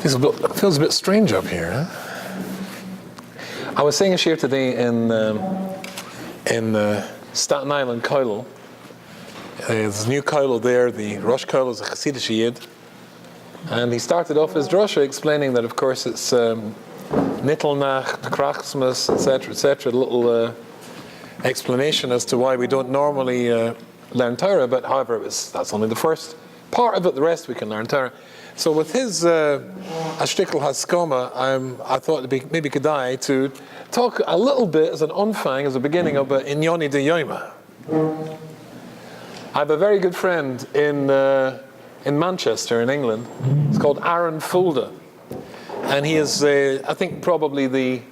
Feels a bit strange up here, huh? I was saying a shir today in Staten Island, Koilel. There's a new Koilel there. The Rosh Koilel is a Hasidic Yid. And he started off his drasha explaining that, of course, it's Nittelnacht, Krachsmas, etc., a little explanation as to why we don't normally learn Torah, but however, that's only the first part of it. The rest we can learn Torah. So with his Ashtikl Haskoma, I thought it'd be maybe Kedai to talk a little bit as an onfang, as a beginning of Inyoni de Yoima. I have a very good friend in Manchester, in England. It's called Aaron Fulda. And he is, I think, probably the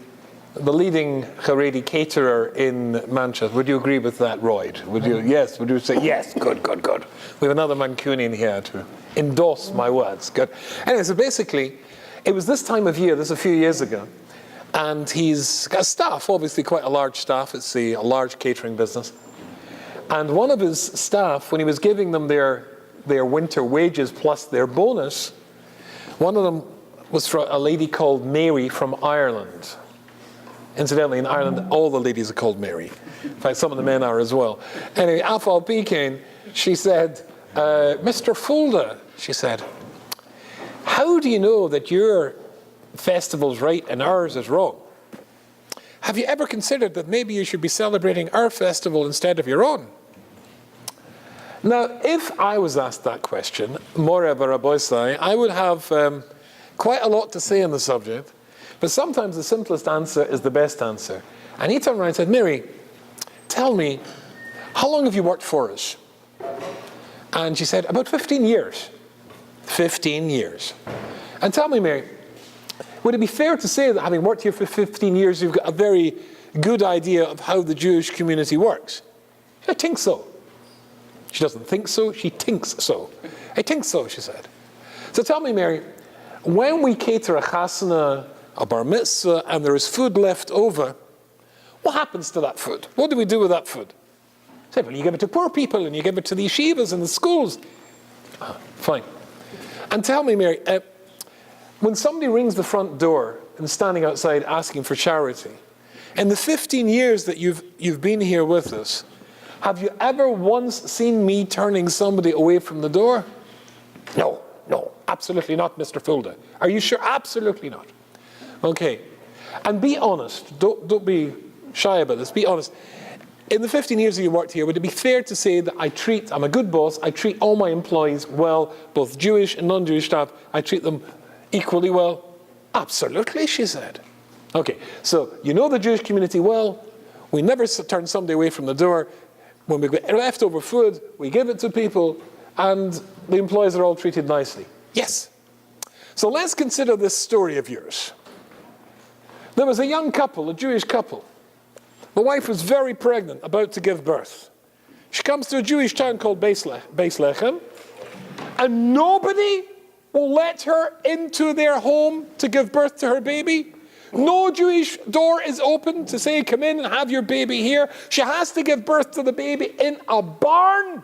leading Haredi caterer in Manchester. Would you agree with that, Royd? Would you? Yes. Would you say yes? Good. We have another Mancunian here to endorse my words. Good. Anyway, so basically, it was this time of year, this a few years ago, and he's got staff, obviously quite a large staff. It's a large catering business. And one of his staff, when he was giving them their winter wages plus their bonus, one of them was from a lady called Mary from Ireland. Incidentally, in Ireland, all the ladies are called Mary. In fact, some of the men are as well. Anyway, Afal Pekin, she said, Mr. Fulda, she said, how do you know that your festival's right and ours is wrong? Have you ever considered that maybe you should be celebrating our festival instead of your own? Now, if I was asked that question, Moreh Baraboisai, I would have quite a lot to say on the subject, but sometimes the simplest answer is the best answer. And he turned around and said, Mary, tell me, how long have you worked for us? And she said, about 15 years. 15 years. And tell me, Mary, would it be fair to say that having worked here for 15 years, you've got a very good idea of how the Jewish community works? I think so. She doesn't think so, she thinks so. I think so, she said. So tell me, Mary, when we cater a chasana, a bar mitzvah, and there is food left over, what happens to that food? What do we do with that food? Say, well, you give it to poor people, and you give it to the yeshivas and the schools. Fine. And tell me, Mary, when somebody rings the front door and is standing outside asking for charity, in the 15 years that you've been here with us, have you ever once seen me turning somebody away from the door? No, absolutely not, Mr. Fulda. Are you sure? Absolutely not. Okay. And be honest. Don't be shy about this. Be honest. In the 15 years that you worked here, would it be fair to say that I'm a good boss, I treat all my employees well, both Jewish and non-Jewish staff, I treat them equally well? Absolutely, she said. Okay, so you know the Jewish community well. We never turn somebody away from the door. When we get leftover food, we give it to people, and the employees are all treated nicely. Yes. So let's consider this story of yours. There was a young couple, a Jewish couple. The wife was very pregnant, about to give birth. She comes to a Jewish town called Beis Lechem, and nobody will let her into their home to give birth to her baby. No Jewish door is open to say, come in and have your baby here. She has to give birth to the baby in a barn.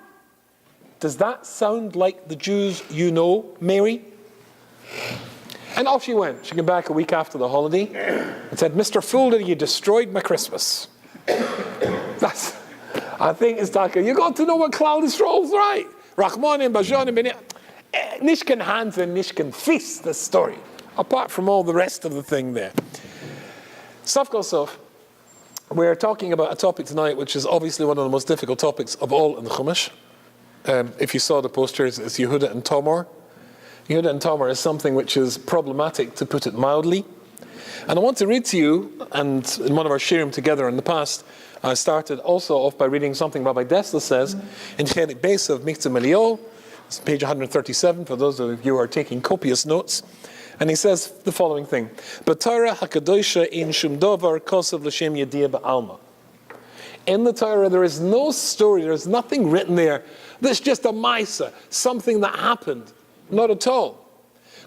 Does that sound like the Jews you know, Mary? And off she went. She came back a week after the holiday and said, Mr. Fulda, you destroyed my Christmas. I think it's like, you got to know what cloud is right. Rachmanim, Bajanim, Nishkan hands and Nishkan feast, the story. Apart from all the rest of the thing there. Sof kol sof, we're talking about a topic tonight which is obviously one of the most difficult topics of all in the Chumash. If you saw the posters, it's Yehuda and Tamar. Yehuda and Tamar is something which is problematic, to put it mildly. And I want to read to you, and in one of our shirim together in the past, I started also off by reading something Rabbi Dessler says in Chelik Beis of Michzah Meliol, it's page 137 for those of you who are taking copious notes. And he says the following thing: "B'Torah hakadosha in shum davar kosav l'shem yediyah ba'alma." In the Torah, there is no story, there is nothing written there. This is just a maisa, something that happened. Not at all.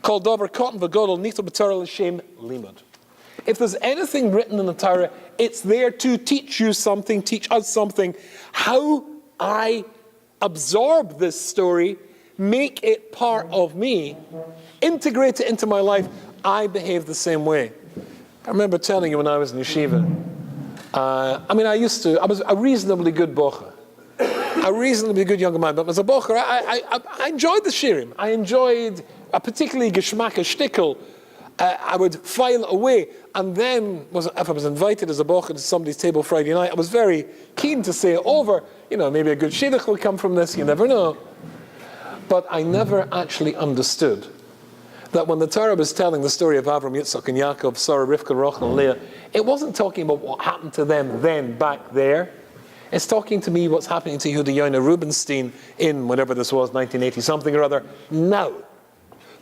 Called davar kotan v'godol nito b'Torah l'shem limud. If there's anything written in the Torah, it's there to teach you something, teach us something. How I absorb this story make it part of me, integrate it into my life, I behave the same way. I remember telling you when I was in yeshiva, I was a reasonably good bocher, a reasonably good younger man, but as a bocher, I enjoyed the shirim. I enjoyed a particularly geschmack, a shtickle. I would file away, and then if I was invited as a bocher to somebody's table Friday night, I was very keen to say it over. Maybe a good shidduch will come from this, you never know. But I never actually understood that when the Torah was telling the story of Avram, Yitzchak, and Yaakov, Sarah, Rivka, Rachel, and Leah, it wasn't talking about what happened to them then, back there. It's talking to me what's happening to Yehuda Rubinstein in whatever this was, 1980 something or other, now.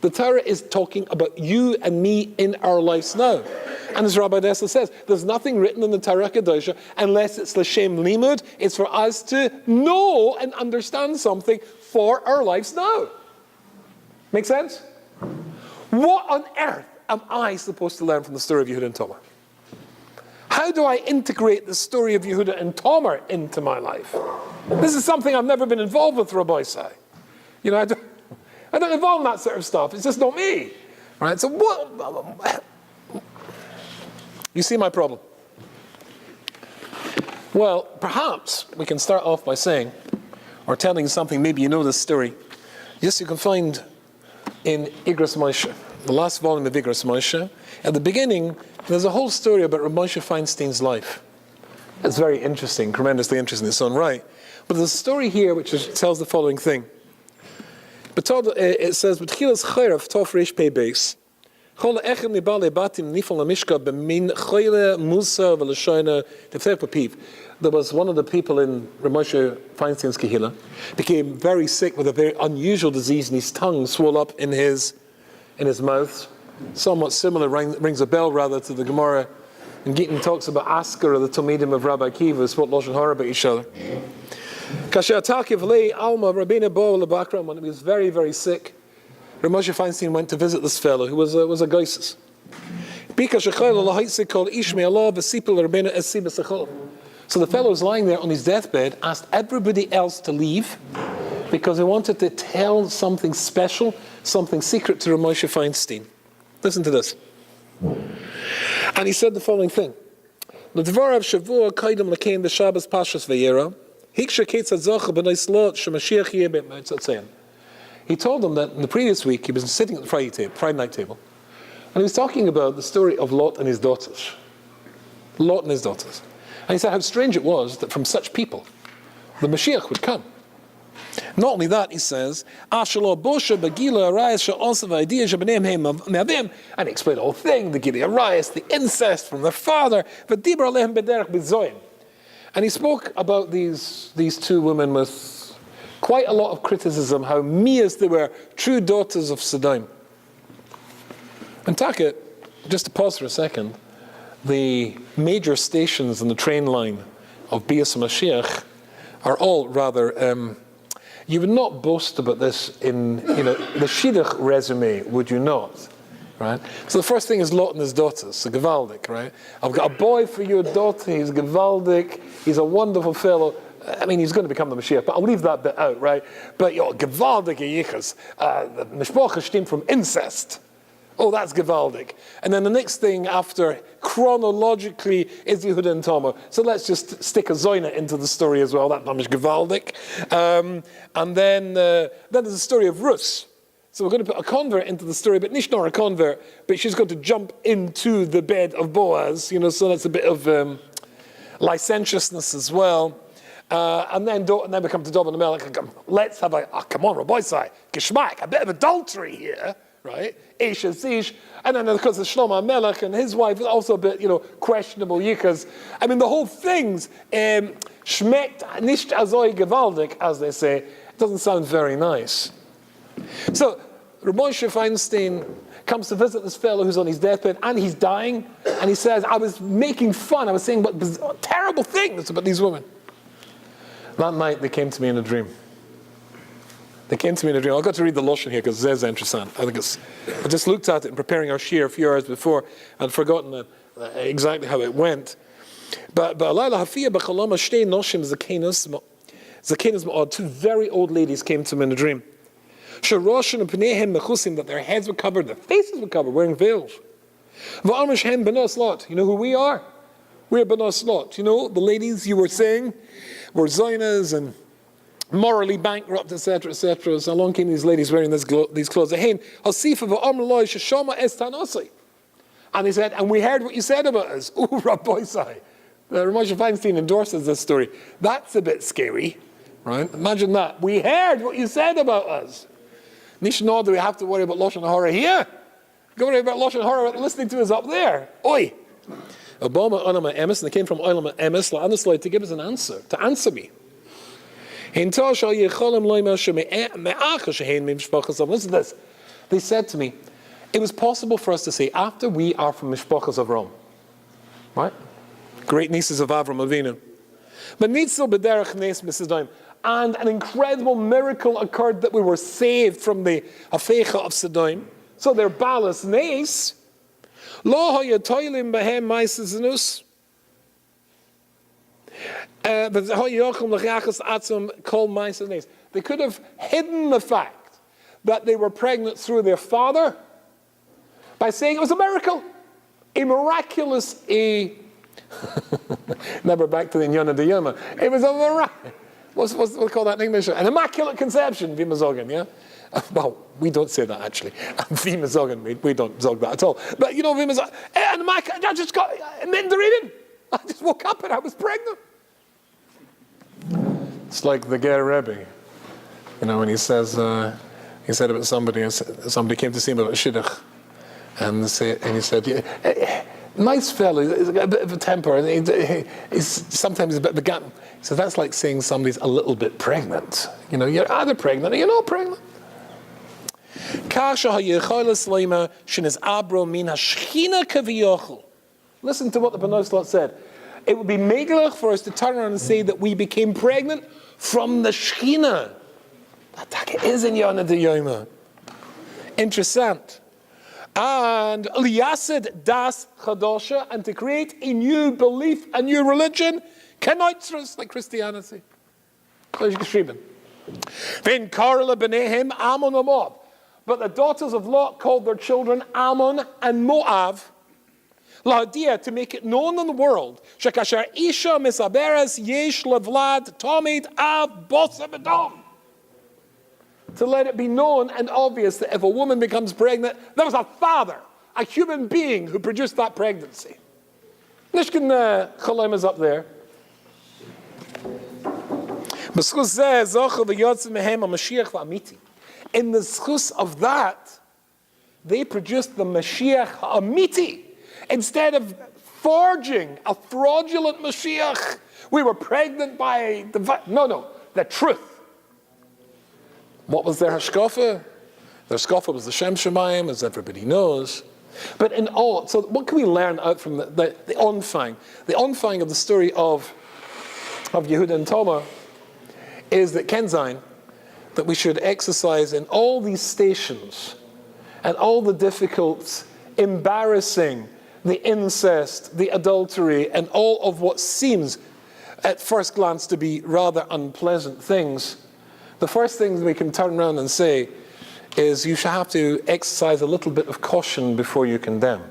The Torah is talking about you and me in our lives now. And as Rabbi Dessler says, there's nothing written in the Torah Kedosha unless it's l'shem limud. It's for us to know and understand something for our lives now. Make sense? What on earth am I supposed to learn from the story of Yehuda and Tamar? How do I integrate the story of Yehuda and Tamar into my life? This is something I've never been involved with, Rabbi Say. I don't involve in that sort of stuff. It's just not me. Right? So what? You see my problem? Well, perhaps we can start off by saying, or telling something, maybe you know this story. Yes, you can find in Igros Moshe, the last volume of Igros Moshe. At the beginning, there's a whole story about Rav Moshe Feinstein's life. It's very interesting, tremendously interesting in its own right. But there's a story here which tells the following thing. It says, "B'tchilas chayrav tov reish pei beis, chol echem nibale batim nifal lamishka b'min choyle musa v'lashoyna tefter papiv." There was one of the people in Rav Moshe Feinstein's kehila, became very sick with a very unusual disease, and his tongue swelled up in his mouth. Somewhat similar, rings a bell rather to the Gemara. And Gittin talks about Asker, or the Talmidim of Rabbi Akiva, spoke Lashon Hara about each other. When he was very, very sick, Rav Moshe Feinstein went to visit this fellow who was a Geisus. So the fellow was lying there on his deathbed, asked everybody else to leave because he wanted to tell something special, something secret to Rav Moshe Feinstein. Listen to this. And he said the following thing. He told them that in the previous week he was sitting at the Friday night table, and he was talking about the story of Lot and his daughters. Lot and his daughters. And he said how strange it was that from such people the Mashiach would come. Not only that, he says, and he explained the whole thing, the Gili Arayas, the incest from their father, and he spoke about these two women with quite a lot of criticism, how Mias they were, true daughters of Sodom. And Taka, just to pause for a second, the major stations in the train line of Bias Mashiach are all rather, you would not boast about this in the Shidduch resume, would you not? Right? So the first thing is Lot and his daughters, so Gevaldik, right? I've got a boy for your daughter, he's Gevaldik, he's a wonderful fellow. I mean, he's going to become the Mashiach, but I'll leave that bit out, right? But Gevaldik Yichas, the Mishpacha stem from incest. Oh, that's Gevaldik. And then the next thing after, chronologically, is Yehuda and Tamar. So let's just stick a Zoyna into the story as well, that name is Gevaldik. And then there's the story of Rus. So we're going to put a convert into the story, but not a convert, but she's going to jump into the bed of Boaz, so that's a bit of licentiousness as well. And then we come to Dovan Melech. Let's have come on, Rabbi Sai, Geshmak, a bit of adultery here, right? Ish and Zish. And then, of course, the Shlomo Melech and his wife is also a bit, questionable yikas. I mean, the whole thing's schmeckt nicht azoi gewaltig, as they say. It doesn't sound very nice. So, Rav Moshe Feinstein comes to visit this fellow who's on his deathbed, and he's dying, and he says, I was making fun, I was saying what terrible things about these women. That night, they came to me in a dream. I got to read the Lashon here, because it's interesting. I just looked at it in preparing our shir a few hours before, and I'd forgotten exactly how it went. But two very old ladies came to him in a dream. Sharoshin and Pnehim Mechusim, that their heads were covered, their faces were covered, wearing veils. Va'amish Hen Benos Lot. You know who we are? We're Benos Lot. You know, the ladies you were saying were Zionas and morally bankrupt, etc., etc. So along came these ladies wearing these clothes. And he said, and we heard what you said about us. Ooh, Rabbi Sai. Ramosha Feinstein endorses this story. That's a bit scary, right? Imagine that. We heard what you said about us. Nishno, do we have to worry about Lashon Hara here? Don't worry about Lashon Hara listening to us up there. Oi! Obama Olam Emes, and they came from Olam Emes, to give us an answer, to answer me. Listen to this. They said to me, it was possible for us to say, after we are from Mishpachas of Rome, right? Great nieces of Avram Avinu. But Nitzel B'derech Nes B'Sodom, and an incredible miracle occurred that we were saved from the Afecha of Sodom. So they're Balas Nes. Lo hayatoilim behem maisezenus. They could have hidden the fact that they were pregnant through their father by saying it was a miracle, a miraculous, never back to the Yehuda and Tamar. It was a miracle. What's we call that in English? An immaculate conception, v'mazogan, yeah? Well, we don't say that actually. V'mazogan, we don't zog that at all. But you know, v'mazogan, and I just got, I just woke up and I was pregnant. It's like the Ger Rebbe, you know, when he says, he said about somebody came to see him about Shidduch, and he said, yeah, nice fellow, he's got a bit of a temper, and he's sometimes a bit of a gap. He said, that's like saying somebody's a little bit pregnant. You know, you're either pregnant or you're not pregnant. Listen to what the Benos Lot said. It would be megalach for us to turn around and say that we became pregnant from the Shechina. That is in Yehuda and Tamar. Interessant. And liyasid das chadosha, and to create a new belief, a new religion, kenoitzrus, like Christianity. But the daughters of Lot called their children Ammon and Moab. Lahadia, to make it known in the world, shekasher isha misaberes yesh levlad tomid av bosabedom. To let it be known and obvious that if a woman becomes pregnant, there was a father, a human being who produced that pregnancy. Nishkin Chalem is up there. In the schus of that, they produced the Mashiach Amiti. Instead of forging a fraudulent Mashiach, we were pregnant by the truth. What was their hashkafa? Their hashkafa was the Shem Shemayim, as everybody knows. But in all, so what can we learn out from the onfang? The onfang of the story of Yehuda and Tamar is that Kenzain, that we should exercise in all these stations and all the difficult, embarrassing, the incest, the adultery, and all of what seems at first glance to be rather unpleasant things. The first thing we can turn around and say is you should have to exercise a little bit of caution before you condemn.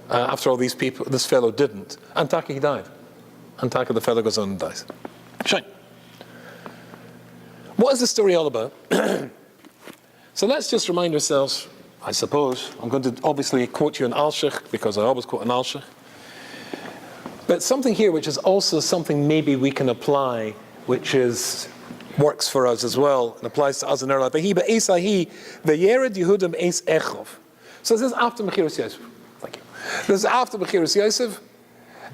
After all, these people, this fellow didn't. Antaka, he died. Antaka, the fellow, goes on and dies. Shine. What is the story all about? So let's just remind ourselves, I suppose, I'm going to obviously quote you in Alshich, because I always quote in Alshich. But something here which is also something maybe we can apply, which works for us as well, and applies to us in our life. So this is after Mechiras Yosef. Thank you. This is after Mechiras Yosef,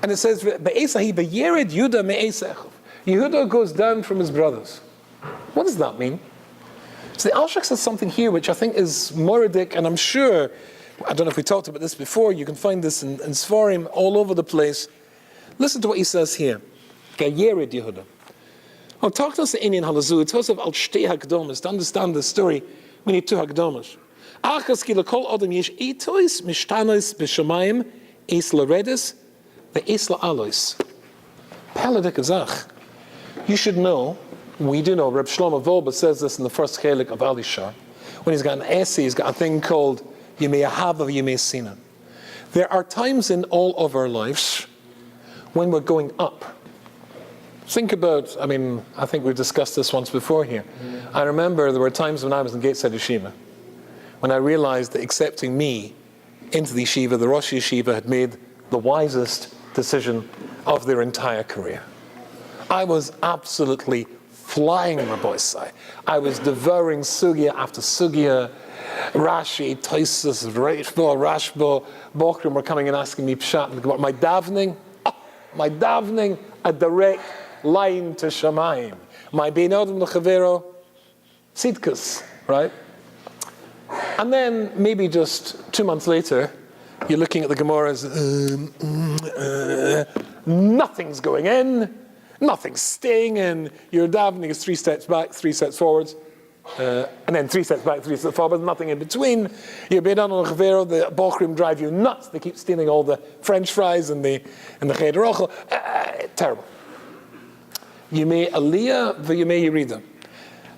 and it says, Yehuda goes down from his brothers. What does that mean? So the Alshich says something here which I think is Moradik, and I'm sure, I don't know if we talked about this before, you can find this in Sfarim all over the place. Listen to what he says here. Yered Yehuda. I'll talk to us in Indian Halazu. It tells us about Shtei Hakdomas. To understand the story, we need two Hakdomas. Achas ki lekol adam yesh etois mishtanos b'shamayim es laredis ve'es la'alois. Peladik azach. You should know We do know, Reb Shlomo Wolbe says this in the first chelik of Alishar. When he's got an essay, he's got a thing called Yemei Ahava, Yemei Sina. There are times in all of our lives when we're going up. Think about, I think we've discussed this once before here. I remember there were times when I was in Gateshead Yeshiva, when I realized that accepting me into the yeshiva, the Rosh Yeshiva had made the wisest decision of their entire career. I was absolutely flying in Rabbi Sai. I was devouring sugya after sugya. Rashi, Taisus, Rashba, Bochrim were coming and asking me pshat about my davening, a direct line to Shamayim. My Bein Adam L'Chavero, Sidkus, right? And then maybe just 2 months later, you're looking at the Gemaras, nothing's going in, nothing's staying in, your davening is 3 steps back, 3 steps forwards, and then 3 steps back, 3 steps forward, nothing in between. You're Bein on Chavero, the Bochrim drive you nuts, they keep stealing all the French fries and the Cheder Ochel. Terrible. Yemei Aliyah, Yemei Yerida.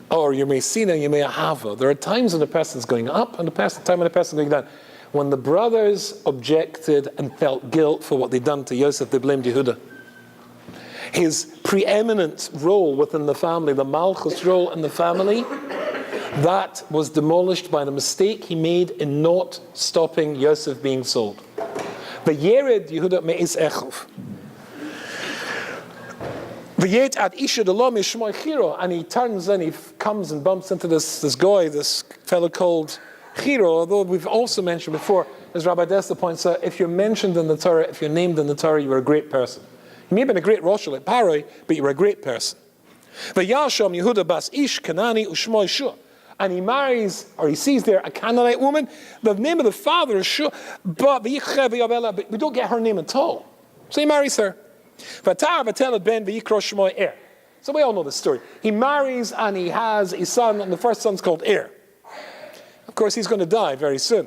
Or Yemei Sina, Yemei Ahava. There are times when a person's going up and a time when a person's going down. When the brothers objected and felt guilt for what they'd done to Yosef, they blamed Yehuda. His preeminent role within the family, the Malchus role in the family, that was demolished by the mistake he made in not stopping Yosef being sold. The Yered Yehuda me'is echov. The Yed at Isha the Lom is Shmoy Chiro, and he turns and he comes and bumps into this guy, this fellow called Chiro, although we've also mentioned before, as Rabbi Desta points out, if you're mentioned in the Torah, if you're named in the Torah, you were a great person. You may have been a great Rosh like Paroi, but you were a great person. V'yasham Yehuda bas Ish Kanani u'Shmoy Shua. And he marries, or he sees there, a Canaanite woman. The name of the father is Shua, but we don't get her name at all. So he marries her. So we all know the story. He marries and he has a son, and the first son's called Er. Of course, he's going to die very soon.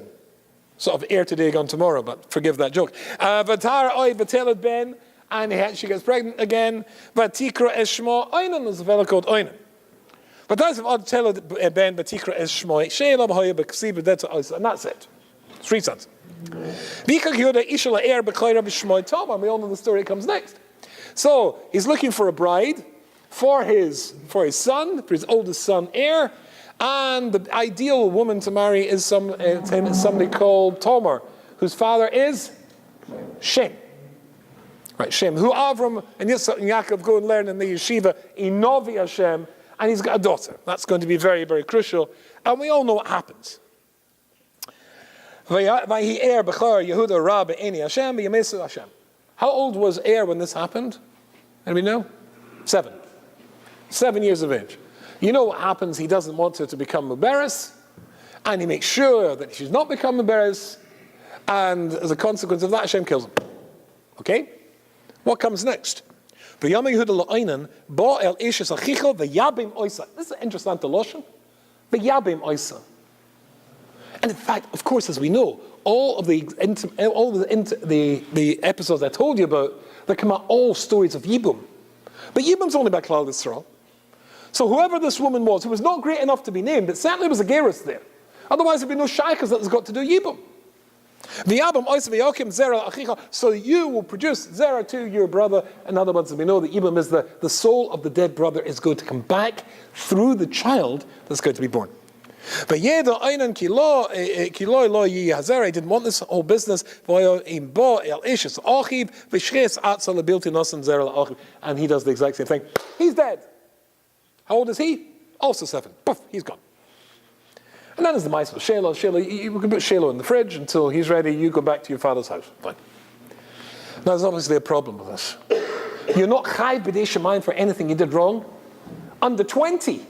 Sort of Er today, gone tomorrow, but forgive that joke. And she gets pregnant again. Vatikra Eshmo Oinan is a fellow called Oinan. But that's of tell Ben Vatikra Eshmo Sheila Bahoya Baksiba Deta Oisa, and that's it. 3 sons. We all know the story that comes next. So he's looking for a bride for his son, for his oldest son, Er, and the ideal woman to marry is somebody called Tamar, whose father is Shem. Right, Shem, who Avram and Yitzchak and Yaakov go and learn in the yeshiva, Inovi Hashem, and he's got a daughter. That's going to be very, very crucial. And we all know what happens. How old was Er when this happened? Anybody know? 7. 7 years of age. You know what happens? He doesn't want her to become Muberes, and he makes sure that she's not become Muberes, and as a consequence of that, Hashem kills him. Okay? What comes next? This is an interesting lotion. And in fact, of course, as we know, all of the episodes I told you about, they come out all stories of Yibum. But Yibum's only by Klal Yisrael. So whoever this woman was, who was not great enough to be named, but certainly was a gerus there. Otherwise, there'd be no shaykhs that has got to do Yibum. So you will produce zera to your brother. In other words, we know that Yibum is the soul of the dead brother is going to come back through the child that's going to be born. But he didn't want this whole business. And he does the exact same thing. He's dead. How old is he? Also 7. Poof, he's gone. And then there's the mice of Shiloh. You can put Shiloh in the fridge until he's ready. You go back to your father's house. Fine. Now, there's obviously a problem with this. You're not chai b'dei shemayim for anything you did wrong. Under 20.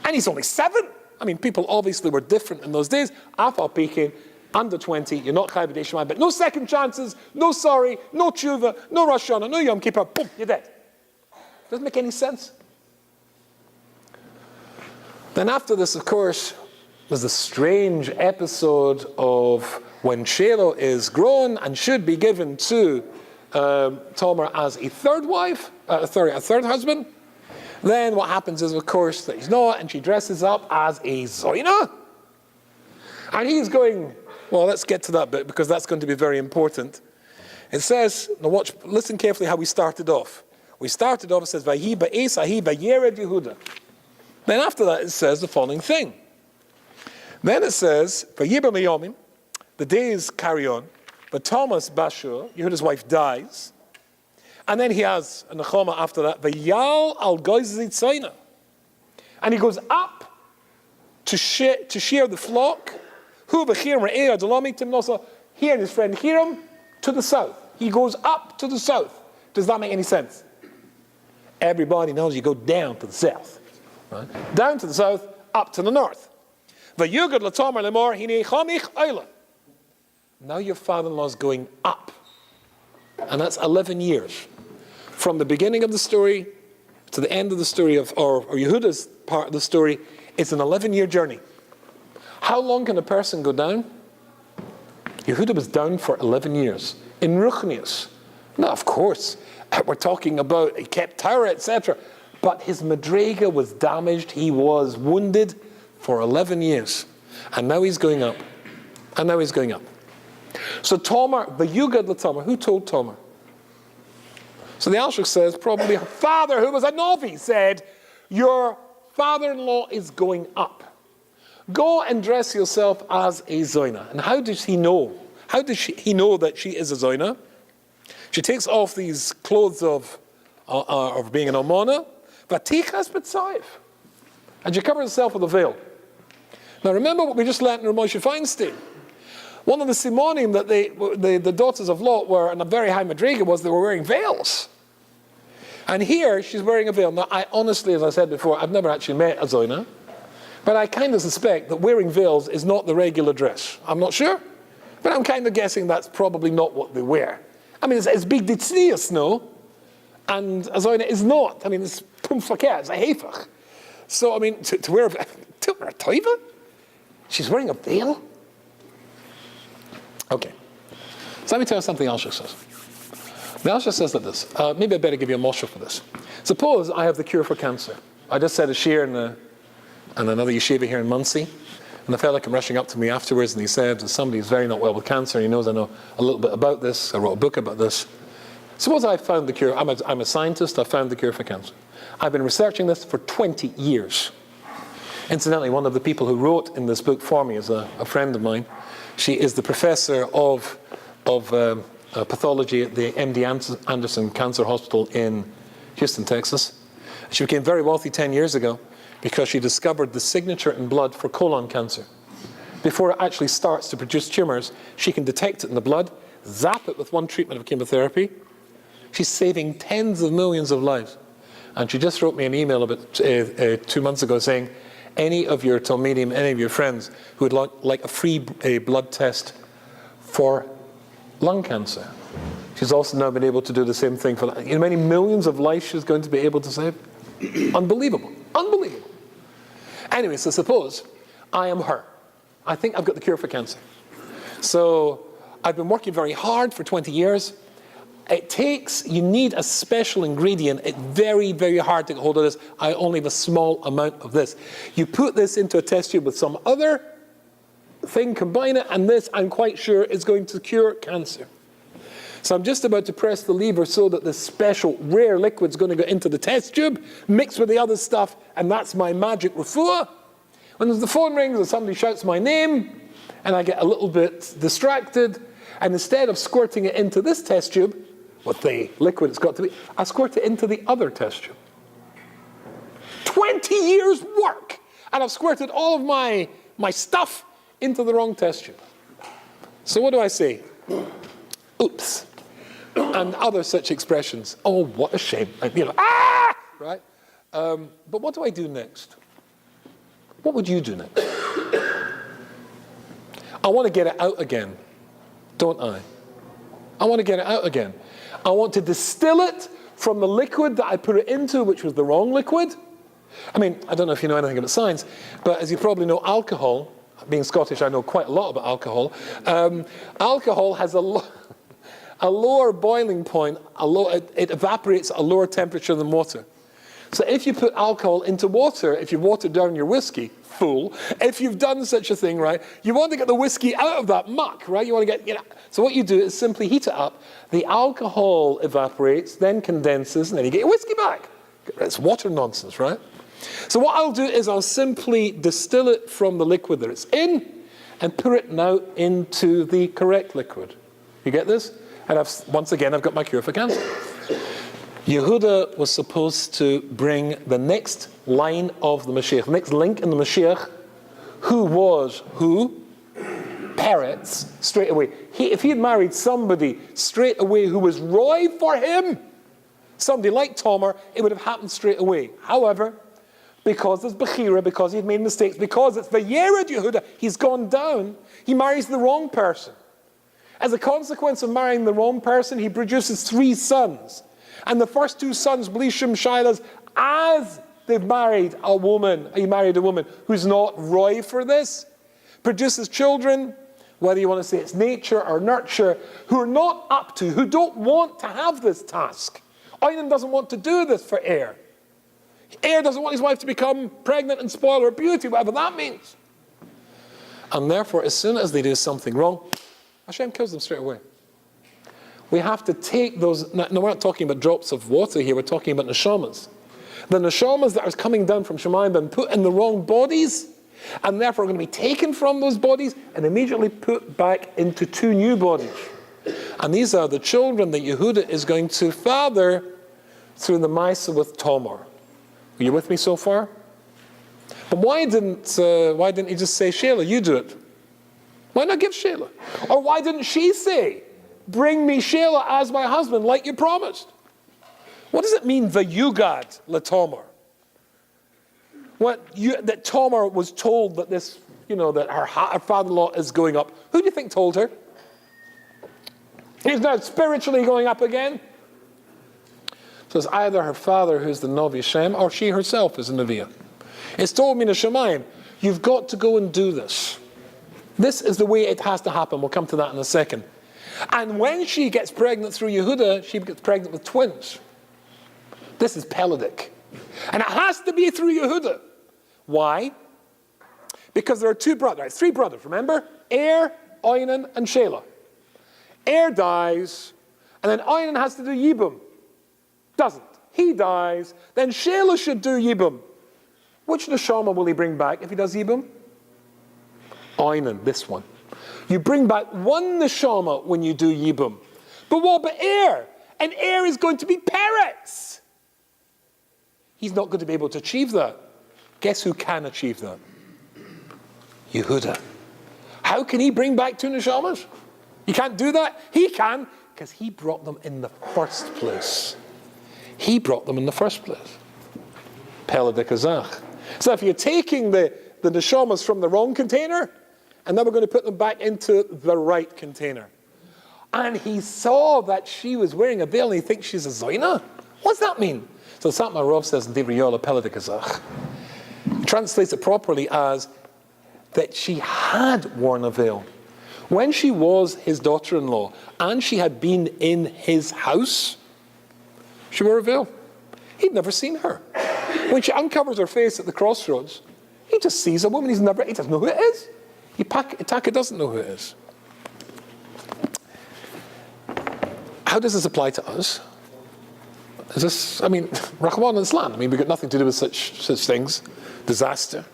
And he's only 7. I mean, people obviously were different in those days. Afal peaking, under 20, you're not chai b'dei shemayim. But no second chances, no sorry, no tshuva, no Rosh Hashanah, no Yom Kippur. Boom, you're dead. Doesn't make any sense. Then after this, of course, there's a strange episode of when Shiloh is grown and should be given to Tamar as a third wife, a third husband. Then what happens is, of course, that he's not, and she dresses up as a Zoina. And he's going, well, let's get to that bit because that's going to be very important. It says, now listen carefully how we started off. We started off, it says, Vayi ba'es ahi bayered Yehuda. Then after that it says the following thing. Then it says, Vayi ba'miyomim, the days carry on, but Thomas Bashur, Yehuda's wife, dies. And then he has a nechama after that, Vayal al goizit soina. And he goes up to shear the flock. Hu b'chirim re'eh adolami timnosa. He and his friend Hiram to the south. He goes up to the south. Does that make any sense? Everybody knows you go down to the south. Right? Down to the south, up to the north. Vayugad l'tamar lemor hinei chamich oila. Now your father-in-law is going up. And that's 11 years. From the beginning of the story to the end of the story or Yehuda's part of the story, it's an 11-year journey. How long can a person go down? Yehuda was down for 11 years. In Ruchnius. Now, of course, we're talking about he kept Torah, etc. But his madrega was damaged. He was wounded for 11 years. And now he's going up. And now he's going up. So Tamar, the Yugad Tamar, who told Tamar? So the Alshach says, probably her father, who was a Novi, said, your father-in-law is going up. Go and dress yourself as a Zoina. And how does he know? How does he know that she is a Zoina? She takes off these clothes of being an Almana, Vatichas B'tzayif. And she covers herself with a veil. Now remember what we just learned in Moshe Feinstein. One of the Simonim that the daughters of Lot were in a very high madriga was they were wearing veils. And here she's wearing a veil. Now I honestly, as I said before, I've never actually met a Zoina, but I kind of suspect that wearing veils is not the regular dress. I'm not sure, but I'm kind of guessing that's probably not what they wear. I mean, it's big ditznius, no? And a Zoina is not. I mean, it's pumfakeh, it's a hefach. So, I mean, to wear a toiva? She's wearing a veil? Okay. So let me tell you something Alshach says. The Alshach says like this. Maybe I better give you a moshe for this. Suppose I have the cure for cancer. I just said a shir in another yeshiva here in Muncie. And the fellow came rushing up to me afterwards and he said, somebody who's very not well with cancer, and he knows I know a little bit about this. I wrote a book about this. Suppose I found the cure. I'm a scientist. I found the cure for cancer. I've been researching this for 20 years. Incidentally, one of the people who wrote in this book for me is a friend of mine. She is the professor of pathology at the MD Anderson Cancer Hospital in Houston, Texas. She became very wealthy 10 years ago because she discovered the signature in blood for colon cancer. Before it actually starts to produce tumors, she can detect it in the blood, zap it with one treatment of chemotherapy. She's saving tens of millions of lives. And she just wrote me an email about 2 months ago saying, any of your Talmidim, any of your friends who would like a free blood test for lung cancer. She's also now been able to do the same thing for many millions of lives she's going to be able to save. Unbelievable. Unbelievable. Anyway, so suppose I am her. I think I've got the cure for cancer. So I've been working very hard for 20 years. You need a special ingredient. It's very, very hard to get hold of this. I only have a small amount of this. You put this into a test tube with some other thing, combine it, and this, I'm quite sure, is going to cure cancer. So I'm just about to press the lever so that this special, rare liquid is going to go into the test tube, mixed with the other stuff, and that's my magic refuah. When the phone rings and somebody shouts my name, and I get a little bit distracted, and instead of squirting it into this test tube, with the liquid it's got to be, I squirt it into the other test tube. 20 years work! And I've squirted all of my stuff into the wrong test tube. So what do I say? Oops. And other such expressions. Oh, what a shame. Ah! Right? But what do I do next? What would you do next? I want to get it out again, don't I? I want to get it out again. I want to distill it from the liquid that I put it into, which was the wrong liquid. I mean, I don't know if you know anything about science, but as you probably know, alcohol, being Scottish, I know quite a lot about alcohol. Alcohol has a lower boiling point, it evaporates at a lower temperature than water. So if you put alcohol into water, if you watered down your whiskey, fool, if you've done such a thing, right, you want to get the whiskey out of that muck, right? You want to get, so what you do is simply heat it up. The alcohol evaporates, then condenses, and then you get your whiskey back. It's water nonsense, right? So what I'll do is I'll simply distill it from the liquid that it's in and pour it now into the correct liquid. You get this? And once again, I've got my cure for cancer. Yehuda was supposed to bring the next line of the Mashiach, the next link in the Mashiach, who was who? Peretz, straight away. If he had married somebody straight away who was Roy for him, somebody like Tamar, it would have happened straight away. However, because there's Bechira, because he'd made mistakes, because it's Vayered Yehuda, he's gone down, he marries the wrong person. As a consequence of marrying the wrong person, he produces 3 sons. And the first 2 sons, Blishim, Shilas, as they've married a woman, he married a woman who's not Roy for this, produces children, whether you want to say it's nature or nurture, who are not up to, who don't want to have this task. Onan doesn't want to do this for Er. Er doesn't want his wife to become pregnant and spoil her beauty, whatever that means. And therefore, as soon as they do something wrong, Hashem kills them straight away. We have to take those, no, we're not talking about drops of water here, we're talking about neshamas. The neshamas that are coming down from Shemayim have been put in the wrong bodies, and therefore are going to be taken from those bodies and immediately put back into 2 new bodies. And these are the children that Yehuda is going to father through the Maisa with Tamar. Are you with me so far? But why didn't he just say, Sheila, you do it? Why not give Sheila? Or why didn't she say, bring me Sheila as my husband, like you promised? What does it mean, Vayugad LeTamar? That Tamar was told that this, that her father-in-law is going up. Who do you think told her? He's now spiritually going up again. So it's either her father, who's the Navi Shem, or she herself is a Neviah. It's told me in Shemayim, you've got to go and do this. This is the way it has to happen. We'll come to that in a second. And when she gets pregnant through Yehuda, she gets pregnant with twins. This is Peledic. And it has to be through Yehuda. Why? Because there are 3 brothers, remember? Er, Onan, and Shelah. Er dies, and then Onan has to do Yibum. Doesn't. He dies, then Shelah should do Yibum. Which neshama will he bring back if he does Yibum? Onan, this one. You bring back 1 neshama when you do Yibum. But what about Er? And Er is going to be Peretz. He's not going to be able to achieve that. Guess who can achieve that? Yehuda. How can he bring back 2 neshamas? You can't do that? He can, because he brought them in the first place. He brought them in the first place. Peledic Azach. So if you're taking the neshamas from the wrong container, and then we're going to put them back into the right container. And he saw that she was wearing a veil, and he thinks she's a Zoina. What's that mean? So Satmar Rav says in Debriyola Peledic Azach. He translates it properly as that she had worn a veil. When she was his daughter-in-law, and she had been in his house, she wore a veil. He'd never seen her. When she uncovers her face at the crossroads, he just sees a woman he doesn't know who it is. Itaka doesn't know who it is. How does this apply to us? Is this, Rahman and Islam, we've got nothing to do with such things. Disaster.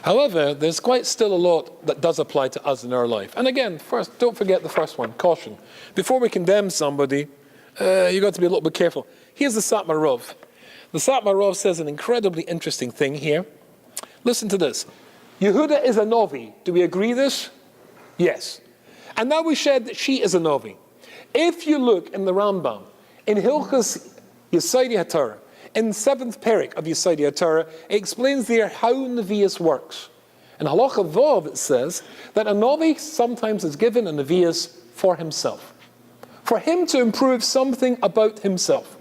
However, there's quite still a lot that does apply to us in our life. And again, first, don't forget the first one, caution. Before we condemn somebody, you've got to be a little bit careful. Here's the Satmar Rav. The Satmar Rav says an incredibly interesting thing here. Listen to this. Yehuda is a Novi. Do we agree this? Yes. And now we said that she is a Novi. If you look in the Rambam, in Hilchas Yesodei HaTorah, in the 7th Perek of Yesodei HaTorah, it explains there how Nevi'us works. In Halacha Vav it says that a Novi sometimes is given a Nevi'us for himself. For him to improve something about himself.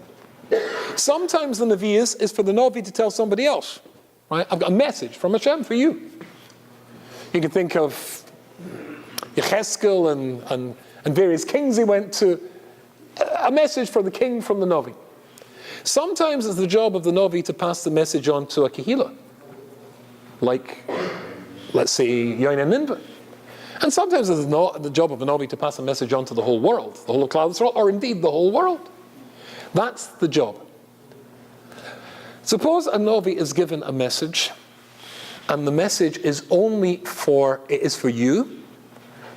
Sometimes the Nevi'us is for the Novi to tell somebody else. Right? I've got a message from Hashem for you. You can think of Yecheskel and various kings he went to. A message for the king from the Novi. Sometimes it's the job of the Navi to pass the message on to a Kehillah, like, let's say, Yain and Nineveh. And sometimes it's not the job of a Navi to pass a message on to the whole world, the whole of Klal Yisrael, or indeed the whole world. That's the job. Suppose a Navi is given a message, and the message is for you,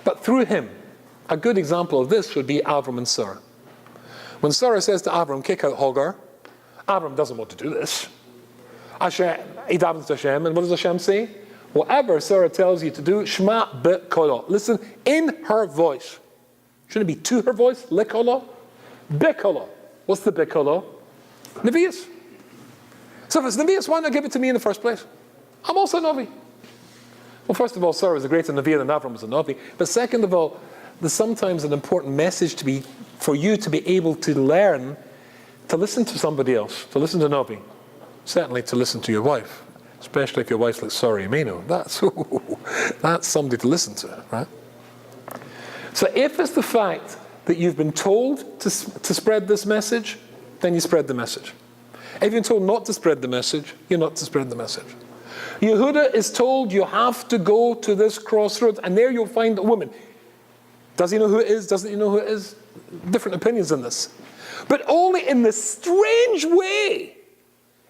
but through him. A good example of this would be Avram and Sarah. When Sarah says to Avram, kick out Hagar, Avram doesn't want to do this. He davens to Hashem, and what does Hashem say? Whatever Sarah tells you to do, Shema be'kolah. Listen in her voice. Shouldn't it be to her voice? Lekolah? Be'kolah. What's the be'kolah? Nevi'us. So if it's Nevi'us, why not give it to me in the first place? I'm also a Navi. Well, first of all, Sarah was a greater Nevi'ah than Avram was a Navi. But second of all, there's sometimes an important message for you to be able to learn to listen to somebody else, to listen to a Navi. Certainly to listen to your wife, especially if your wife's like Sorry Amino. That's somebody to listen to, right? So if it's the fact that you've been told to spread this message, then you spread the message. If you've been told not to spread the message, you're not to spread the message. Yehuda is told you have to go to this crossroads, and there you'll find a woman. Does he know who it is? Doesn't he know who it is? Different opinions on this. But only in this strange way,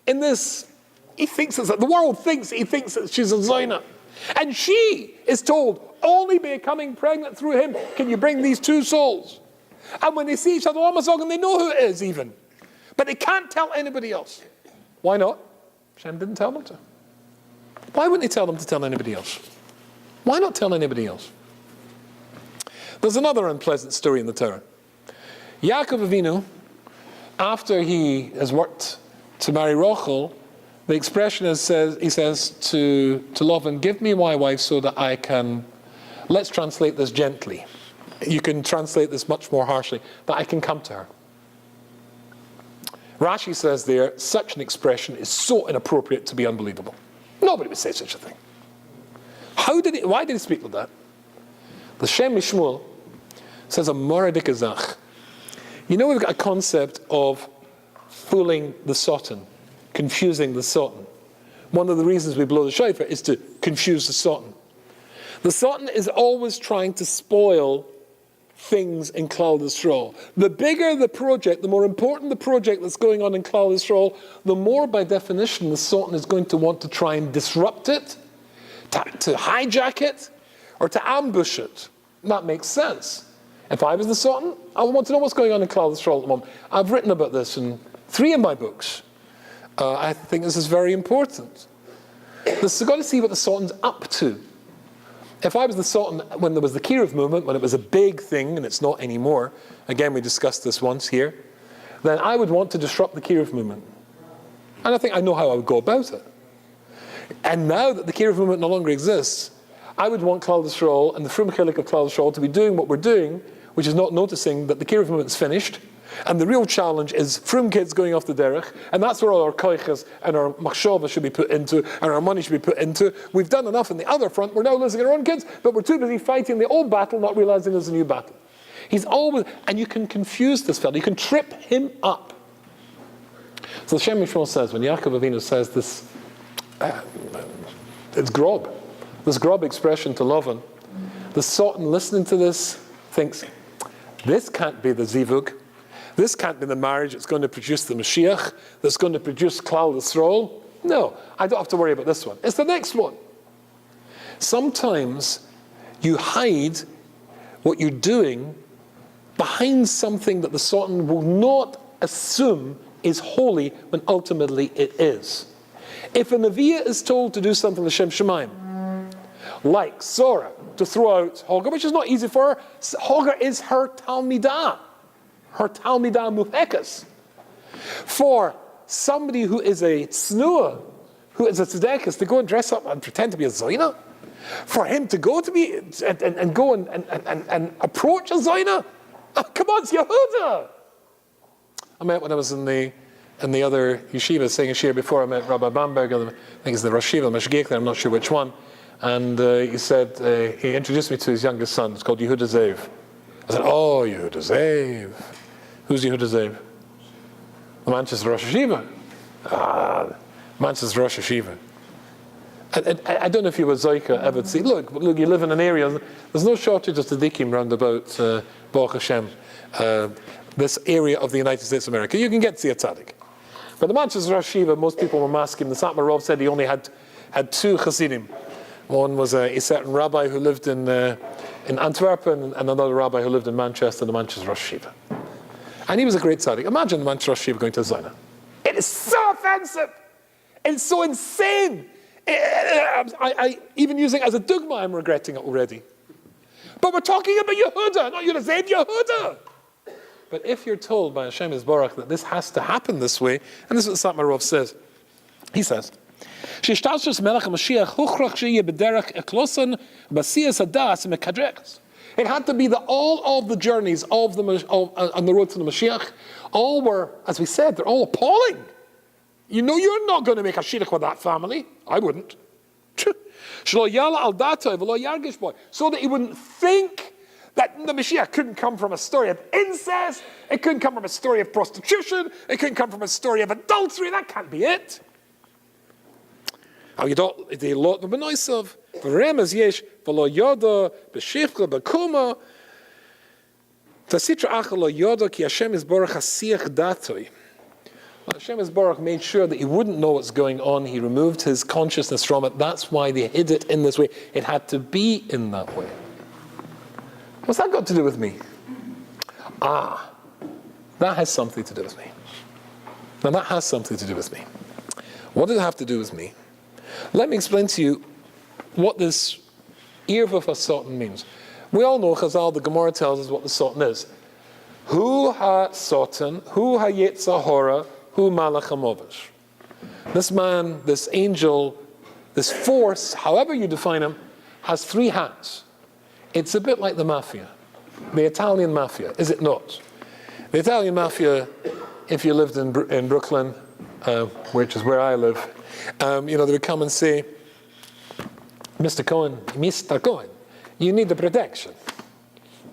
he thinks that the world thinks that she's a Zionah. And she is told, only by becoming pregnant through him can you bring these two souls. And when they see each other, and they know who it is even. But they can't tell anybody else. Why not? Hashem didn't tell them to. Why wouldn't he tell them to tell anybody else? Why not tell anybody else? There's another unpleasant story in the Torah. Yaakov Avinu, after he has worked to marry Rachel, the expression he says to Lavan, give me my wife so that I can, let's translate this gently. You can translate this much more harshly, that I can come to her. Rashi says there, such an expression is so inappropriate to be unbelievable. Nobody would say such a thing. Why did he speak like that? The Shem Mishmuel says a moradik azach. You know, we've got a concept of fooling the Sotan, confusing the Sotan. One of the reasons we blow the shofar is to confuse the Sotan. The Sotan is always trying to spoil things in Klal Yisrael. The bigger the project, the more important the project that's going on in Klal Yisrael, the more by definition the Sotan is going to want to try and disrupt it, to hijack it, or to ambush it. And that makes sense. If I was the Sotan, I would want to know what's going on in Klal Yisrael at the moment. I've written about this in 3 of my books. I think this is very important. You've got to see what the Sotan's up to. If I was the Sotan when there was the Kiruv movement, when it was a big thing, and it's not anymore, again we discussed this once here, then I would want to disrupt the Kiruv movement. And I think I know how I would go about it. And now that the Kiruv movement no longer exists, I would want Klal Yisrael and the Frum Chilik of Klal Yisrael to be doing what we're doing, which is not noticing that the Kiruv movement is finished, and the real challenge is Frum kids going off the derech, and that's where all our koiches and our machshava should be put into, and our money should be put into. We've done enough on the other front, we're now losing our own kids, but we're too busy fighting the old battle, not realizing there's a new battle. He's always, and you can confuse this fellow, you can trip him up. So the Shem Mishmol says, when Yaakov Avinu says this, it's grob. This grob expression to Lavan, the Sotan listening to this thinks, this can't be the zivug, this can't be the marriage that's going to produce the Mashiach, that's going to produce Klal Yisrael. No, I don't have to worry about this one. It's the next one. Sometimes you hide what you're doing behind something that the Sotan will not assume is holy when ultimately it is. If a Nevi'ah is told to do something L'Shem Shemaim, like Sarah, to throw out Hagar, which is not easy for her. Hagar is her Talmidah Muhekas. For somebody who is a Tznuah, who is a Tzedekis, to go and dress up and pretend to be a Zayna, for him to go to be and go and approach a Zayna, oh, come on, it's Yehuda. I met when I was in the other yeshiva saying a shir before, I met Rabbi Bamberg, I think it's the Rosh Yeshiva, Mashgiach there, I'm not sure which one. And he said, he introduced me to his youngest son. It's called Yehuda Zev. I said, oh, Yehuda Zev. Who's Yehuda Zev? The Manchester Rosh Hashiva. Manchester Rosh Hashiva. I don't know if you were Zoika ever see. Look, you live in an area. There's no shortage of tzaddikim round about Baruch Hashem, this area of the United States of America. You can get to see a tzaddik. But the Manchester Rosh Hashiva, most people were masking. The Satmar Rov said he only had two chassidim. One was a certain rabbi who lived in Antwerp, and another rabbi who lived in Manchester, the Manchester Rosh Hashiva. And he was a great tzaddik. Imagine the Manchester Rosh Hashiva going to a Zayna. It is so offensive. It's so insane. I even using it as a dogma, I'm regretting it already. But we're talking about Yehuda, not Yehuda, Yehuda. But if you're told by Hashem Yisborach that this has to happen this way, and this is what Satmar Rov says. He says, it had to be that all of the journeys on the road to the Mashiach, all were, as we said, they're all appalling. You know you're not going to make a shidduch with that family. I wouldn't. So that he wouldn't think that the Mashiach couldn't come from a story of incest, it couldn't come from a story of prostitution, it couldn't come from a story of adultery. That can't be it. Hashem Yisborach made sure that he wouldn't know what's going on. He removed his consciousness from it. That's why they hid it in this way. It had to be in that way. What's that got to do with me? That has something to do with me. Now that has something to do with me. What does it have to do with me? Let me explain to you what this Irva Fasotan means. We all know Chazal, the Gemara tells us what the Sotan is. Hu ha-Sotan, hu ha-Yetzahora, hu malach hamovish. This man, this angel, this force, however you define him, has three hats. It's a bit like the mafia, the Italian mafia, is it not? The Italian mafia, if you lived in Brooklyn, which is where I live, they would come and say, Mr. Cohen, you need the protection.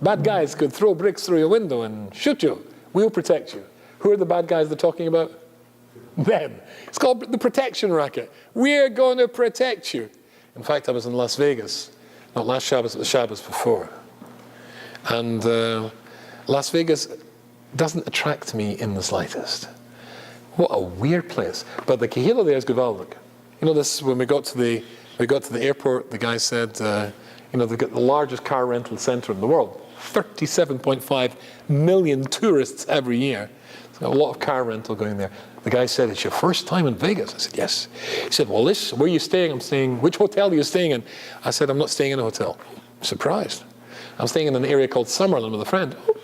Bad guys could throw bricks through your window and shoot you. We'll protect you. Who are the bad guys they're talking about? Them. It's called the protection racket. We're going to protect you. In fact, I was in Las Vegas, not last Shabbos, but the Shabbos before. And Las Vegas doesn't attract me in the slightest. What a weird place. But the Kehillah there is gewaldig. You know, this when we got to the airport, the guy said, they've got the largest car rental center in the world. 37.5 million tourists every year. So a lot of car rental going there. The guy said, "It's your first time in Vegas?" I said, "Yes." He said, "Well, where are you staying?" I'm staying, "Which hotel are you staying in?" I said, "I'm not staying in a hotel." Surprised. I'm staying in an area called Summerlin with a friend. Oh,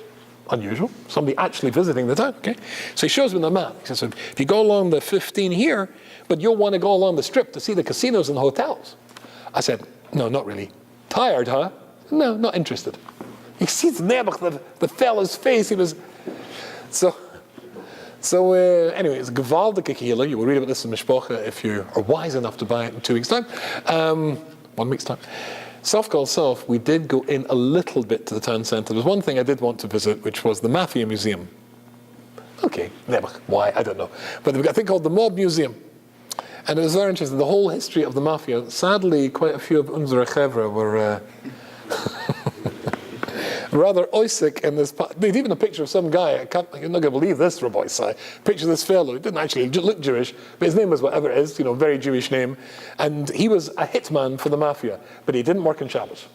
unusual. Somebody actually visiting the town, okay? So he shows me the map. He says, if you go along the 15 here, but you'll want to go along the strip to see the casinos and the hotels. I said, "No, not really." "Tired, huh?" "No, not interested." You see the fellow's face. He was anyway, it's gewaldige kehillah. You will read about this in Mishpocha if you are wise enough to buy it in 2 weeks' time. 1 week's time. Self called self, we did go in a little bit to the town centre. There was one thing I did want to visit, which was the Mafia Museum. Okay, never. Why? I don't know. But they've got a thing called the Mob Museum. And it was very interesting, the whole history of the Mafia. Sadly, quite a few of unsere chevra were rather oisik in this. There's even a picture of some guy, you're not going to believe this, Rabbi Sai. Picture of this fellow, he didn't actually look Jewish, but his name was whatever it is, very Jewish name. And he was a hitman for the Mafia, but he didn't work in Shabbos.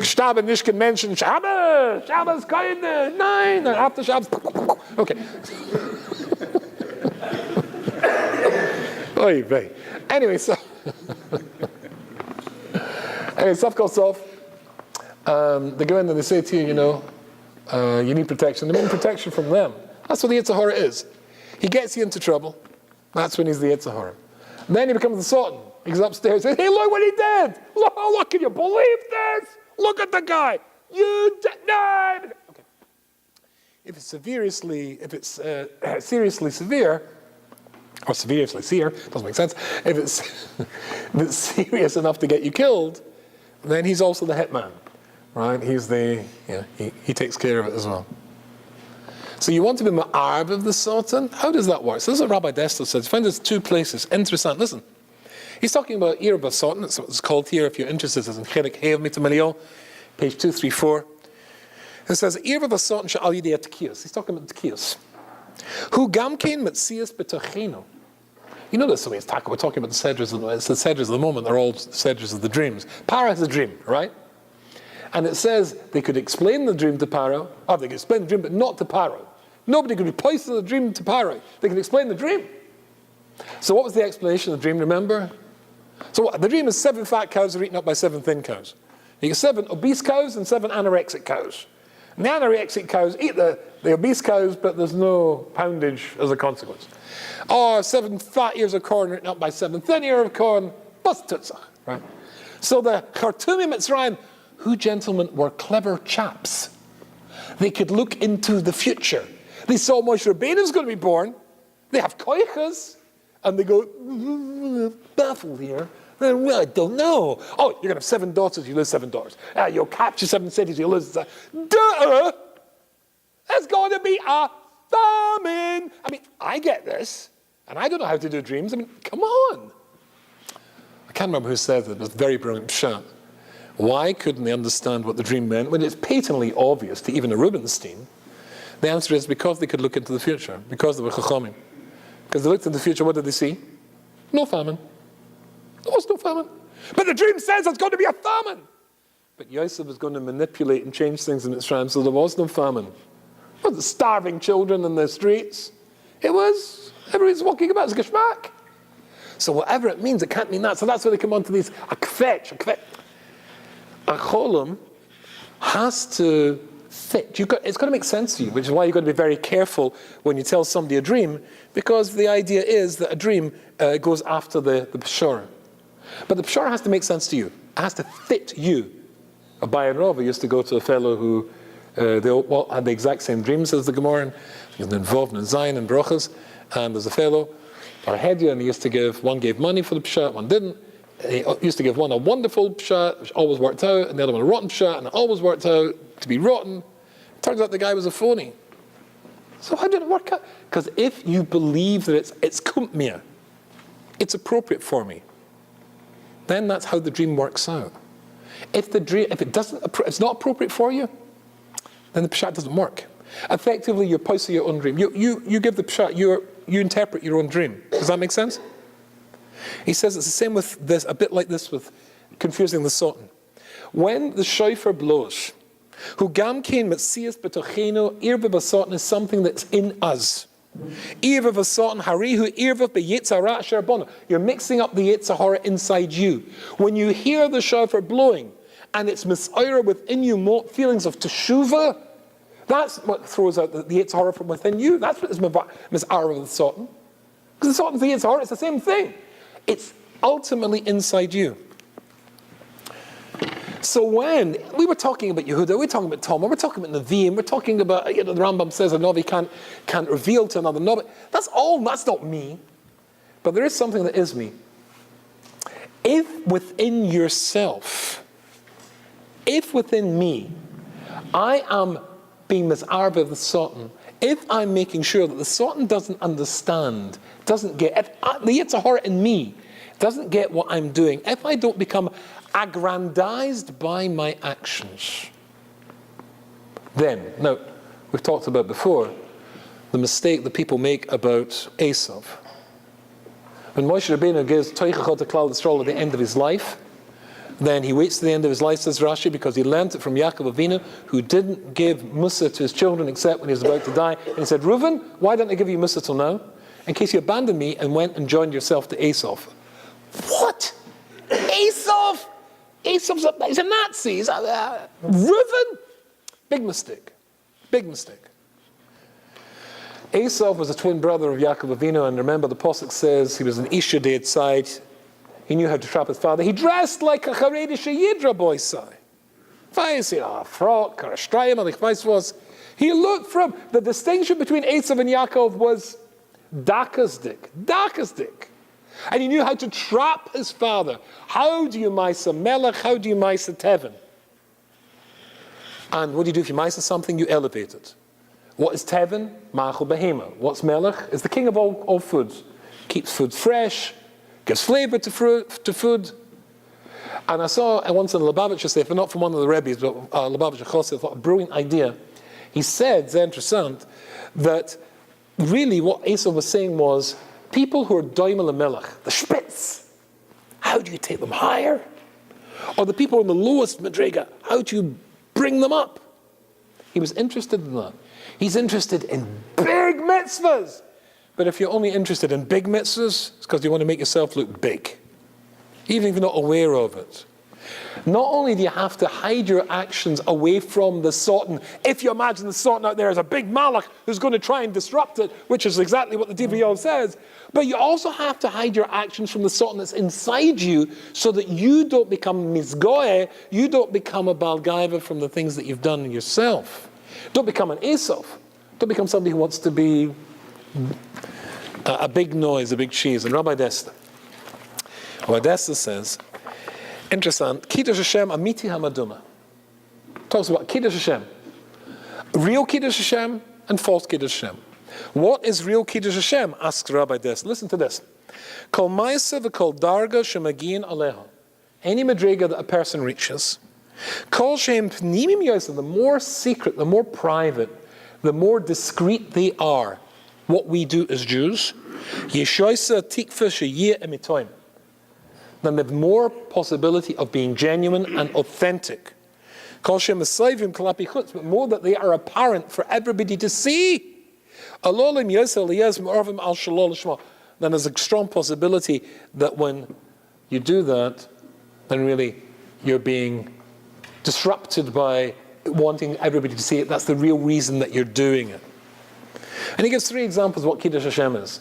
Staben nicht kein Menschen, Shabbos, Shabbos keine, nein, after Shabbos. Okay. Oy vey. Anyway, self called self. They go in and they say to you, you need protection. They mean protection from them. That's what the Yetzer Hara is. He gets you into trouble. That's when he's the Yetzer Hara. Then he becomes the Sultan. He goes upstairs and says, "Hey, look what he did! Look, can you believe this? Look at the guy! You did no!" Okay. If it's seriously severe, or seriously severe, doesn't make sense. If it's serious enough to get you killed, then he's also the hitman, right? He's he takes care of it as well. So you want to be ma'arb of the Sultan? How does that work? So this is what Rabbi Dessler says. You find this two places. Interesting. Listen. He's talking about Ir Sultan. That's what it's called here. If you're interested, it's in Chelik Hev Mitamilio, page 234. It says, Ir Sultan sha'al yidei Tekiyos. He's talking about Tekiyos. Hu gamkein metzias b'tochenu. You know this the way it's talking. We're talking about the sedras. It's the sedras of the moment. They're all sedras of the dreams. Para is a dream, right? And it says they could explain the dream to Paro, or they could explain the dream, but not to Paro. Nobody could be poisoned the dream to Paro. They could explain the dream. So what was the explanation of the dream, remember? So what, the dream is 7 fat cows are eaten up by 7 thin cows. You get 7 obese cows and 7 anorexic cows. And the anorexic cows eat the obese cows, but there's no poundage as a consequence. Or 7 fat ears of corn are eaten up by 7 thin ears of corn, bus tutzach, right? So the Khartoumi Mitzrayim, who, gentlemen, were clever chaps. They could look into the future. They saw Moshe Rabbeinu's going to be born. They have koichas. And they go, baffled here. Well, I don't know. Oh, you're going to have 7 daughters, you lose 7 daughters. You'll capture 7 cities, you lose. Duh! There's going to be a famine. I mean, I get this. And I don't know how to do dreams. I mean, come on. I can't remember who said it. It was a very brilliant pshat. Why couldn't they understand what the dream meant when it's patently obvious to even a Rubinstein? The answer is because they could look into the future, because they were chachamim. Because they looked into the future, what did they see? No famine. There was no famine. But the dream says there's going to be a famine. But Yosef was going to manipulate and change things in Mitzrayim, so there was no famine. It wasn't starving children in the streets. It was, everybody's walking about as geschmack. So whatever it means, it can't mean that. So that's where they come on to these, a kvetch. A cholam has to fit. It's got to make sense to you, which is why you've got to be very careful when you tell somebody a dream, because the idea is that a dream goes after the pshara. But the pshara has to make sense to you. It has to fit you. Abai and Rava used to go to a fellow who they all had the exact same dreams as the Gemara, and he was involved in Zion and Brochas, and there's a fellow, or Hedia, and he used to give, one gave money for the pshat, one didn't. He used to give one a wonderful pshat, which always worked out, and the other one a rotten pshat, and it always worked out to be rotten. Turns out the guy was a phony. So how did it work out? Because if you believe that it's kumpmia, it's appropriate for me, then that's how the dream works out. If it's not appropriate for you, then the pshat doesn't work. Effectively, you're posting your own dream. You give the pshat, you interpret your own dream. Does that make sense? He says it's the same with this, a bit like this with confusing the Sultan. When the shofar blows, who gamkein metzias betochenu, irva b'Sultan is something that's in us. Irva b'Sultan harihu irva b'yitzhara asher bono. You're mixing up the yitzhara inside you. When you hear the shofar blowing, and it's misaira within you more feelings of teshuvah, that's what throws out the yitzhara from within you. That's what is misaira of the Sultan. Because the Sultan's the yitzhara, it's the same thing. It's ultimately inside you. So when we were talking about Yehuda, we're talking about Tamar, we're talking about Nevi'im, we're talking about, the Rambam says a Navi can't reveal to another Navi. That's not me. But there is something that is me. If within yourself, if within me, I am being Mizarba of the Sultan, if I'm making sure that the Sultan doesn't understand, doesn't get, if the Yitzhahara in me doesn't get what I'm doing, if I don't become aggrandized by my actions, then, now, we've talked about before, the mistake that people make about Esav. When Moshe Rabbeinu gives Toichachot to Klal Yisrael at the end of his life, then he waits to the end of his life, says Rashi, because he learnt it from Yaakov Avinu, who didn't give Musa to his children except when he was about to die. And he said, Reuven, why don't I give you Musa till now? In case you abandoned me and went and joined yourself to Esav. What? Esav? He's a Nazi. Reuven? Big mistake. Big mistake. Esav was a twin brother of Yaakov Avinu, and remember the Pasuk says he was an Isha Deid side. He knew how to trap his father. He dressed like a Charedi Sheyidra boy side. A frock or a strayim, like vice was. He looked from, the distinction between Esav and Yaakov was dakasdik. And he knew how to trap his father. How do you mice a melech? How do you mice a tevin? And what do you do if you mice something? You elevate it. What is Tevin? Machal Behema. What's Melech? Is the king of all foods. Keeps food fresh, gives flavor to food. And I saw once in Lubavitcher Sefer, not from one of the Rebbes, but Lubavitcher Chossi, a brilliant idea. He said, it's interesting, that really what Asa was saying was, people who are Daimel Melech, the Spitz, how do you take them higher? Or the people in the lowest Madriga, how do you bring them up? He was interested in that. He's interested in big mitzvahs. But if you're only interested in big mitzvahs, it's because you want to make yourself look big, even if you're not aware of it. Not only do you have to hide your actions away from the Sultan, if you imagine the Sultan out there as a big malach who's going to try and disrupt it, which is exactly what the DVL says, but you also have to hide your actions from the Sultan that's inside you so that you don't become misgoeh, you don't become a balgaiva from the things that you've done yourself. Don't become an Esau. Don't become somebody who wants to be a big noise, a big cheese. And Rabbi Desta says, interesting, Kiddush Hashem Amiti Hamaduma. Talks about Kiddush Hashem. Real Kiddush Hashem and false Kiddush Hashem. What is real Kiddush Hashem? Asks Rabbi Desta. Listen to this. Kol Maisa v'kol Darga shemagin aleha. Any madriga that a person reaches, Kol Shem Pnimim Yosef, the more secret, the more private, the more discreet they are, what we do as Jews, Yeshoisa Tikva Sheyeh Emitoim, then they have more possibility of being genuine and authentic. Kol Shem Esayvim Kalapi Chutz, but more that they are apparent for everybody to see. Alolim Yosef Liyaz M'orvim Al Shalol Shma. Then there's a strong possibility that when you do that, then really you're being disrupted by wanting everybody to see it. That's the real reason that you're doing it. And he gives 3 examples of what Kiddush Hashem is.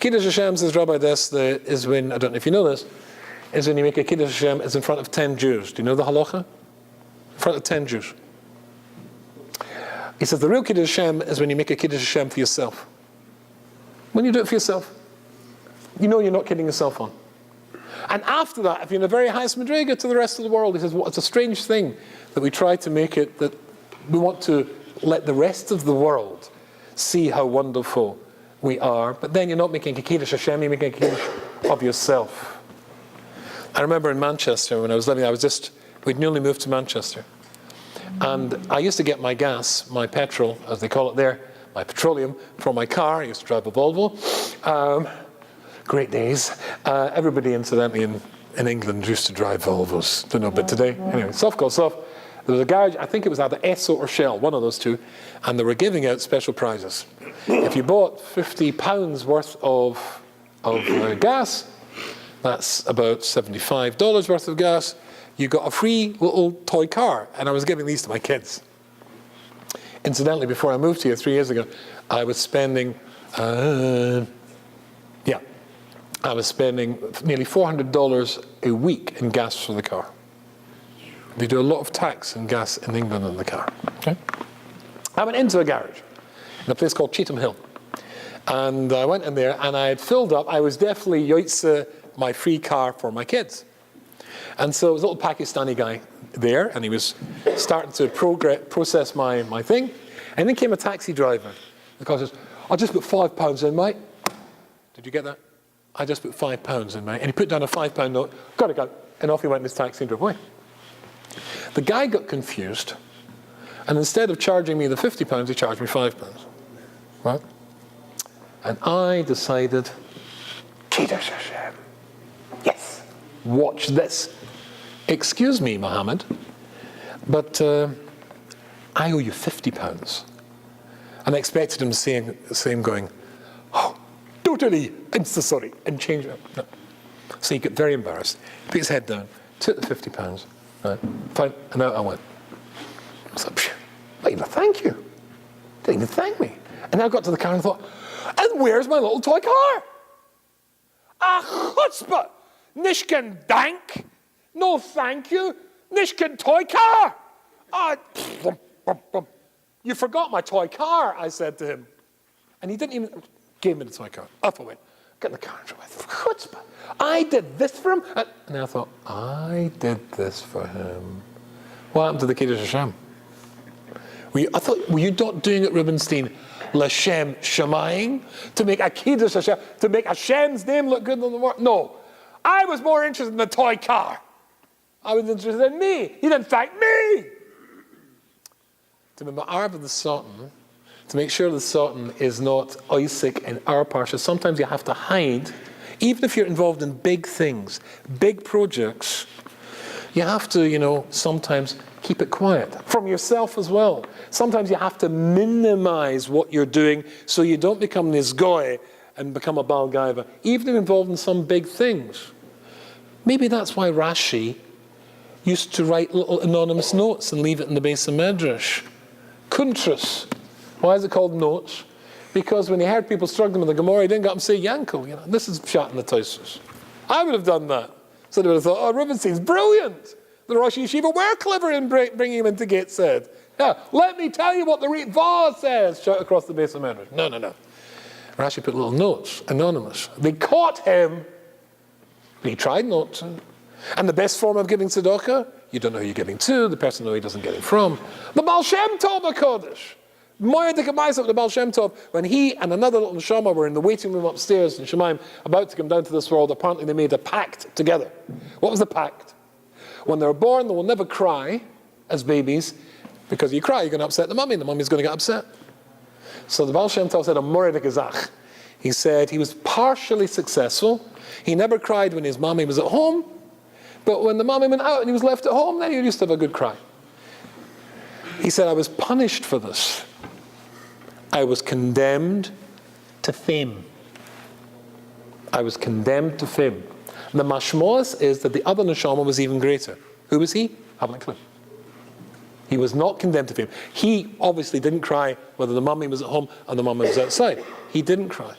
Kiddush Hashem, says Rabbi Desta, is when, I don't know if you know this, is when you make a Kiddush Hashem, it's in front of 10 Jews. Do you know the halacha? In front of 10 Jews. He says the real Kiddush Hashem is when you make a Kiddush Hashem for yourself. When you do it for yourself, you know you're not kidding yourself on. And after that, if you're in the very highest madriga to the rest of the world, he says, well, it's a strange thing that we try to make it that we want to let the rest of the world see how wonderful we are, but then you're not making a Kiddush Hashem, you're making a Kiddush of yourself. I remember in Manchester, when I was living, we'd newly moved to Manchester. And I used to get my gas, my petrol, as they call it there, my petroleum, from my car. I used to drive a Volvo. Great days. Everybody, incidentally, in England used to drive Volvos. Don't know, but today, anyway, soft called soft. There was a garage, I think it was either Esso or Shell, one of those two, and they were giving out special prizes. If you bought £50 worth of gas, that's about $75 worth of gas, you got a free little toy car. And I was giving these to my kids. Incidentally, before I moved here 3 years ago, I was spending, nearly $400 a week in gas for the car. They do a lot of tax and gas in England on the car. Okay? I went into a garage in a place called Cheetham Hill. And I went in there and I had filled up. I was definitely yoitze my free car for my kids. And so there was a little Pakistani guy there, and he was starting to process my thing. And then came a taxi driver. The guy says, "I'll just put £5 in, mate." Did you get that? I just put £5 in, mate. And he put down a £5 note. Gotta go. And off he went in his taxi and drove away. The guy got confused, and instead of charging me the £50, he charged me £5. Right? And I decided, Kiddush Hashem. Yes. Watch this. Excuse me, Mohammed, but I owe you £50. And I expected him to say him going, "Oh, totally, I'm so sorry," and change it. No. So he got very embarrassed, put his head down, took the £50, right, fine, and out I went. I said, "Not even thank you. Didn't even thank me." And I got to the car and thought, "And where's my little toy car? Ah, chutzpah! Nishkin dank! No thank you! Nishkin toy car! You forgot my toy car," I said to him. And he didn't even give me the toy car. Off I went. Got in the car and drove. Chutzpah! I did this for him. And I thought, I did this for him. What happened to the Kiddush Hashem? I thought, were you not doing it, Rubenstein? L'Shem Shemayim? To make a Kiddush Hashem, to make Hashem's name look good in the world? No. I was more interested in the toy car. I was interested in me. He didn't thank me. To be ma'arv of the Sultan, to make sure the Sultan is not Isaac in our parsha, sometimes you have to hide, even if you're involved in big things, big projects, you have to, sometimes keep it quiet from yourself as well. Sometimes you have to minimize what you're doing so you don't become this goy and become a Baal Gaiva, even if you're involved in some big things. Maybe that's why Rashi used to write little anonymous notes and leave it in the base of Medrash. Kuntras. Why is it called notes? Because when he heard people struggling with the Gemara, he didn't go up and say Yankel. This is shot in the Tosos. I would have done that. So they would have thought, oh, Rubenstein's brilliant. The Rosh Yeshiva were clever in bringing him into Gateshead. Yeah, let me tell you what the Ritva says. Shout across the base of Medrash. No. Rashi put little notes, anonymous. They caught him, but he tried not to. And the best form of giving tzedakah, you don't know who you're giving to, the person who he doesn't get it from. The Baal Shem Tov HaKodesh. The Baal Shem Tov, when he and another little neshama were in the waiting room upstairs in Shemaim, about to come down to this world, apparently they made a pact together. What was the pact? When they're born, they will never cry as babies, because you cry, you're going to upset the mummy, and the mummy's going to get upset. So the Baal Shem Tov said, Amored Gezach. He said he was partially successful. He never cried when his mummy was at home, but when the mummy went out and he was left at home, then he used to have a good cry. He said, I was punished for this. I was condemned to fame. I was condemned to fame. The mashmos is that the other neshama was even greater. Who was he? Haven't a clue. He was not condemned to fame. He obviously didn't cry whether the mummy was at home and the mummy was outside. He didn't cry.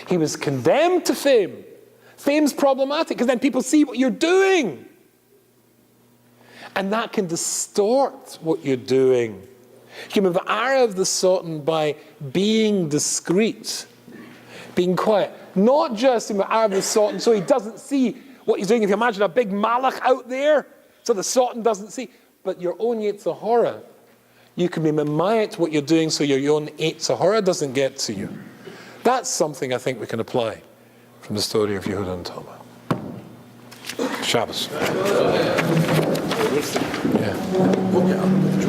He was condemned to fame. Fame's problematic because then people see what you're doing. And that can distort what you're doing. You can move out of the Sultan by being discreet, being quiet. Not just in the out of the Sultan so he doesn't see what he's doing. If you imagine a big malach out there, so the Sultan doesn't see. But your own Yetzer Hara, you can be memayet what you're doing so your own Yetzer Hara doesn't get to you. That's something I think we can apply from the story of Yehuda and Tamar. Shabbos. Yeah.